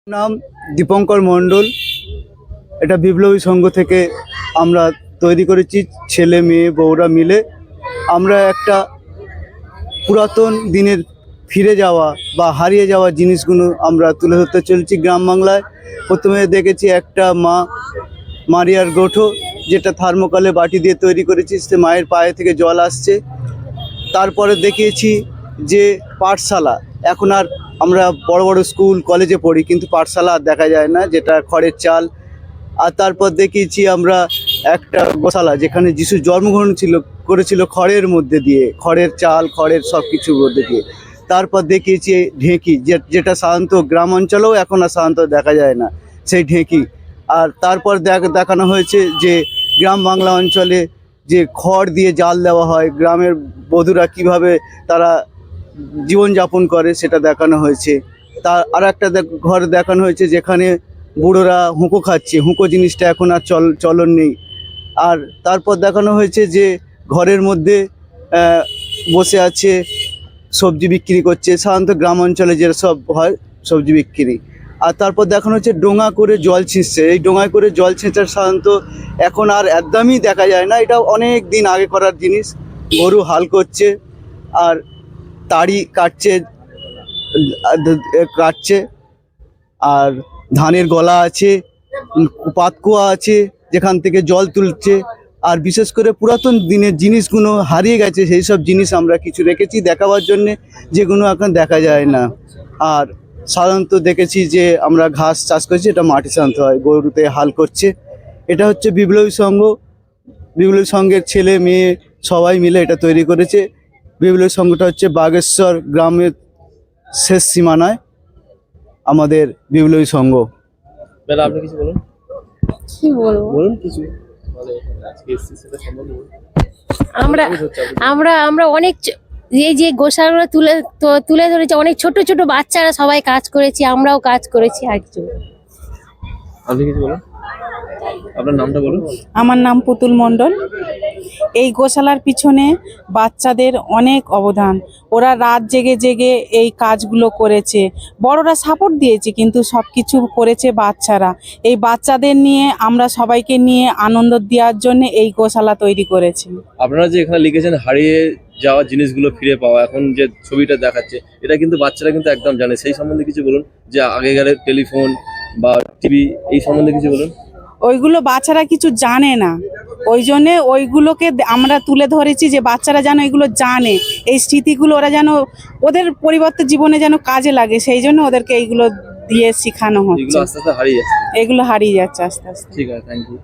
নাম দীপঙ্কর মণ্ডল। এটা বিপ্লবী সংঘ থেকে আমরা তৈরি করেছি, ছেলে মেয়ে বউরা মিলে। আমরা একটা পুরাতন দিনের ফিরে যাওয়া বা হারিয়ে যাওয়া জিনিসগুলো আমরা তুলে ধরতে চলেছি গ্রাম বাংলায়। প্রথমে দেখেছি একটা মারিয়ার গোঠো, যেটা থার্মোকলে বাটি দিয়ে তৈরি করেছি, সে মায়ের পায়ে থেকে জল আসছে। তারপরে দেখিয়েছি যে পাঠশালা, এখন আর আমরা বড় বড় স্কুল কলেজে পড়ি কিন্তু পাঠশালা আর দেখা যায় না, যেটা খড়ের চাল। আর তারপর দেখিয়েছি আমরা একটা গোশালা, যেখানে যিশু জন্মগ্রহণ করেছিল খড়ের মধ্যে দিয়ে, খড়ের চাল, খড়ের সব কিছুর মধ্যে দিয়ে। তারপর দেখিয়েছি ঢেঁকি, যেটা সাধারণত গ্রাম অঞ্চলেও এখন আর সাধারণত দেখা যায় না, সেই ঢেঁকি। আর তারপর দেখানো হয়েছে যে গ্রাম বাংলা অঞ্চলে যে খড় দিয়ে জাল দেওয়া হয়, গ্রামের বধূরা কিভাবে তারা জীবনযাপন করে সেটা দেখানো হয়েছে। তার আর একটা ঘর দেখানো হয়েছে যেখানে বুড়োরা হুঁকো খাচ্ছে, হুঁকো জিনিসটা এখন আর চলন নেই। আর তারপর দেখানো হয়েছে যে ঘরের মধ্যে বসে আছে, সবজি বিক্রি করছে, সাধারণত গ্রাম অঞ্চলে যেসব হয় সবজি বিক্রি। আর তারপর দেখানো হচ্ছে ডোঙা করে জল ছিঁচছে। এই ডোঙায় করে জল ছেঁচার সাধারণত এখন আর একদমই দেখা যায় না, এটা অনেক দিন আগে করার জিনিস। গরু হাল করছে আর তাড়ি কাটছে আর ধানের গলা আছে, পাতকুয়া আছে যেখান থেকে জল তুলছে। আর বিশেষ করে পুরাতন দিনের জিনিসগুলো হারিয়ে গেছে, সেই সব জিনিস আমরা কিছু রেখেছি দেখাবার জন্যে, যেগুলো এখন দেখা যায় না। আর সাধারণত দেখেছি যে আমরা ঘাস চাষ করছি, এটা মাটি শান্ত হয়, গরুতে হাল করছে। এটা হচ্ছে বিপ্লবী সংঘ, বিপ্লবী সংঘের ছেলে মেয়ে সবাই মিলে এটা তৈরি করেছে। বিপ্লবী সংঘটা হচ্ছে বাগেশ্বর গ্রামের শেষ সীমানায় আমাদের বিপ্লবী সংঘ। আপনি কিছু বলুন। কি বলবো, বলুন কিছু, মানে আজকে এসেছি সেটা সম্বন্ধে বলুন। আমরা আমরা আমরা অনেক এই যে গোশালাগুলো তুলে ধরেছে, অনেক ছোট ছোট বাচ্চারা সবাই কাজ করেছি, আমরাও কাজ করেছি। আর কিছু আপনি কিছু বলুন, আপনার নামটা বলুন। আমার নাম পুতুল মণ্ডল। এই গোশালার পিছনে বাচ্চাদের অনেক অবদান, ওরা রাত জেগে জেগে এই কাজগুলো করেছে, বড়রা সাপোর্ট দিয়েছে কিন্তু সব কিছু করেছে বাচ্চারা। এই বাচ্চাদের নিয়ে আমরা সবাইকে নিয়ে আনন্দ দেওয়ার জন্য এই গোশালা তৈরি করেছি। আপনারা যে এখানে লিখেছেন হারিয়ে যাওয়া জিনিসগুলো ফিরে পাওয়া, এখন যে ছবিটা দেখাচ্ছে এটা কিন্তু বাচ্চারা কিন্তু একদম জানে, সেই সম্বন্ধে কিছু বলুন। যে আগেকার টেলিফোন বা টিভি, এই সম্বন্ধে কিছু বলুন। ওইগুলো বাচ্চারা কিছু জানে না, ওই জন্যে ওইগুলোকে আমরা তুলে ধরেছি যে বাচ্চারা যেন এগুলো জানে, এই স্মৃতিগুলো ওরা যেন ওদের পরিবর্তে জীবনে যেন কাজে লাগে, সেই জন্য ওদেরকে এইগুলো দিয়ে শেখানো হচ্ছে। এগুলো আস্তে আস্তে হারিয়ে যাচ্ছে, এগুলো হারিয়ে যাচ্ছে আস্তে আস্তে। ঠিক আছে, থ্যাংক ইউ।